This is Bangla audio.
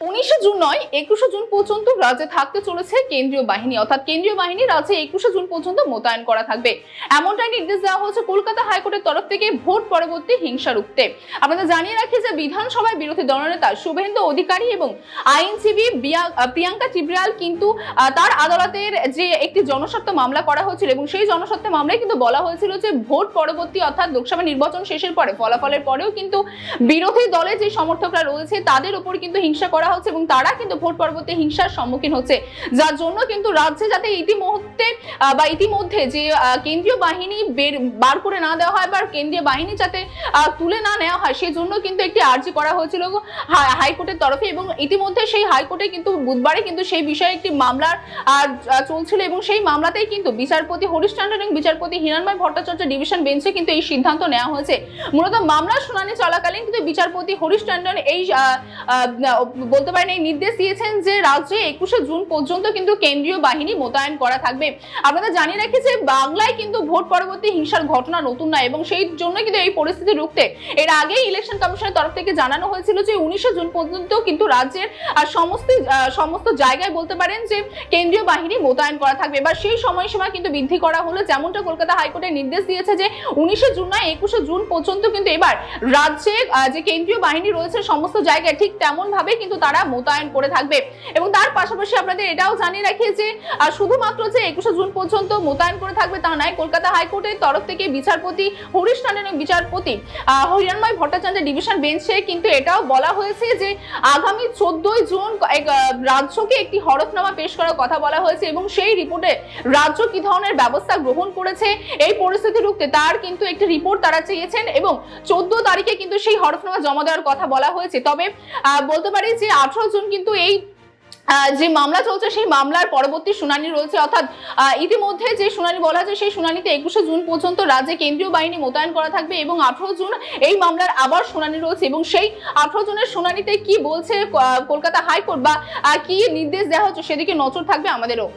19 জুন নয় 21 জুন পর্যন্ত রাজ্যে থাকতে চলেছে কেন্দ্রীয় বাহিনী, অর্থাৎ কেন্দ্রীয় বাহিনী রাজ্যে 21 জুন পর্যন্ত মোতায়েন করা থাকবে। এমনটাই নির্দেশ দেওয়া হয়েছে কলকাতা হাইকোর্টের তরফ থেকে ভোট পরবর্তী হিংসা রুখতে। আপনাদের জানিয়ে রাখি যে বিধানসভায় বিরোধী দলনেতা শুভেন্দু অধিকারী এবং আইনজীবী প্রিয়াঙ্কা টিবরিয়াল কিন্তু তার আদালতের যে একটি জনস্বার্থ মামলা করা হয়েছিল এবং সেই জনস্বার্থ মামলায় কিন্তু বলা হয়েছিল যে ভোট পরবর্তী অর্থাৎ লোকসভা নির্বাচন শেষের পরে ফলাফলের পরেও কিন্তু বিরোধী দলের যে সমর্থকরা রয়েছে তাদের উপর কিন্তু হিংসা করা হচ্ছে এবং তারা কিন্তু ভোট পরবর্তী হিংসার সম্মুখীন হচ্ছে, যার জন্য কিন্তু রাজ্যে যাতে ইতিমধ্যে যে কেন্দ্রীয় বাহিনী বার করে না দেওয়া হয় বা কেন্দ্রীয় বাহিনী যাতে তুলে না নেওয়া হয় সেই জন্য কিন্তু একটি আর্জি করা হয়েছিল হাইকোর্টের তরফে এবং ইতিমধ্যে সেই হাইকোর্টে কিন্তু বুধবারে কিন্তু সেই বিষয়ে একটি মামলা চলছিল এবং সেই মামলাতেই কিন্তু বিচারপতি হরিশ টন্ডন এবং বিচারপতি হিরণময় ভট্টাচার্য ডিভিশন বেঞ্চে কিন্তু এই সিদ্ধান্ত নেওয়া হয়েছে। মূলত মামলার শুনানি চলাকালীন কিন্তু বিচারপতি হরিশ টন্ডন এই বলতে পারেন এই নির্দেশ দিয়েছেন যে রাজ্যে 21 জুন পর্যন্ত কিন্তু কেন্দ্রীয় বাহিনী মোতায়েন করা থাকবে। আপনাদের জানিয়ে রাখি যে বাংলায় কিন্তু ভোট পরবর্তী হিংসার ঘটনা নতুন নয় এবং সেই জন্য কিন্তু এই পরিস্থিতি রুখতে এর আগেই ইলেকশন কমিশনের তরফ থেকে জানানো হয়েছিল যে 19 জুন পর্যন্ত কিন্তু রাজ্যের সমস্ত জায়গায় বলতে পারেন যে কেন্দ্রীয় বাহিনী মোতায়েন করা থাকবে। এবার সেই সময়সীমা কিন্তু বৃদ্ধি করা হলো, যেমনটা কলকাতা হাইকোর্টের নির্দেশ দিয়েছে যে 19 জুন নয় 21 জুন পর্যন্ত কিন্তু এবার রাজ্যে যে কেন্দ্রীয় বাহিনী রয়েছে সমস্ত জায়গায় ঠিক তেমন ভাবে কিন্তু তারা মোতায়েন করে থাকবে। এবং তার পাশাপাশি আপনাদের এটাও জানিয়ে রাখি যে শুধুমাত্র যে 21 জুন পর্যন্ত মোতায়েন করে থাকবে তা নয়, কলকাতা হাইকোর্টের তরফ থেকে বিচারপতি হরিশ টন্ডন এবং বিচারপতি হিরণময় ভট্টাচার্য ডিভিশন বেঞ্চে কিন্তু এটাও বলা হয়েছে যে আগামী 14 জুন রাজ্যকে একটি হলফনামা পেশ করার কথা বলা হয়েছে এবং সেই রিপোর্টে রাজ্য কি ধরনের ব্যবস্থা গ্রহণ করেছে এই পরিস্থিতি রুখতে তার কিন্তু একটি রিপোর্ট তারা চেয়েছেন এবং 14 তারিখে কিন্তু সেই হলফনামা জমা দেওয়ার কথা বলা হয়েছে। তবে বলতে পারি যে 18 জুন কিন্তু এই যে মামলা চলছে সেই মামলার পরবর্তী শুনানি রয়েছে, অর্থাৎ ইতিমধ্যে যে শুনানি বলা হয়েছে সেই শুনানিতে 21 জুন পর্যন্ত রাজ্যে কেন্দ্রীয় বাহিনী মোতায়েন করা থাকবে এবং 18 জুন এই মামলার আবার শুনানি রয়েছে এবং সেই 18 জুনের শুনানিতে কি বলছে কলকাতা হাইকোর্ট বা কি নির্দেশ দেওয়া হচ্ছে সেদিকে নজর থাকবে আমাদেরও।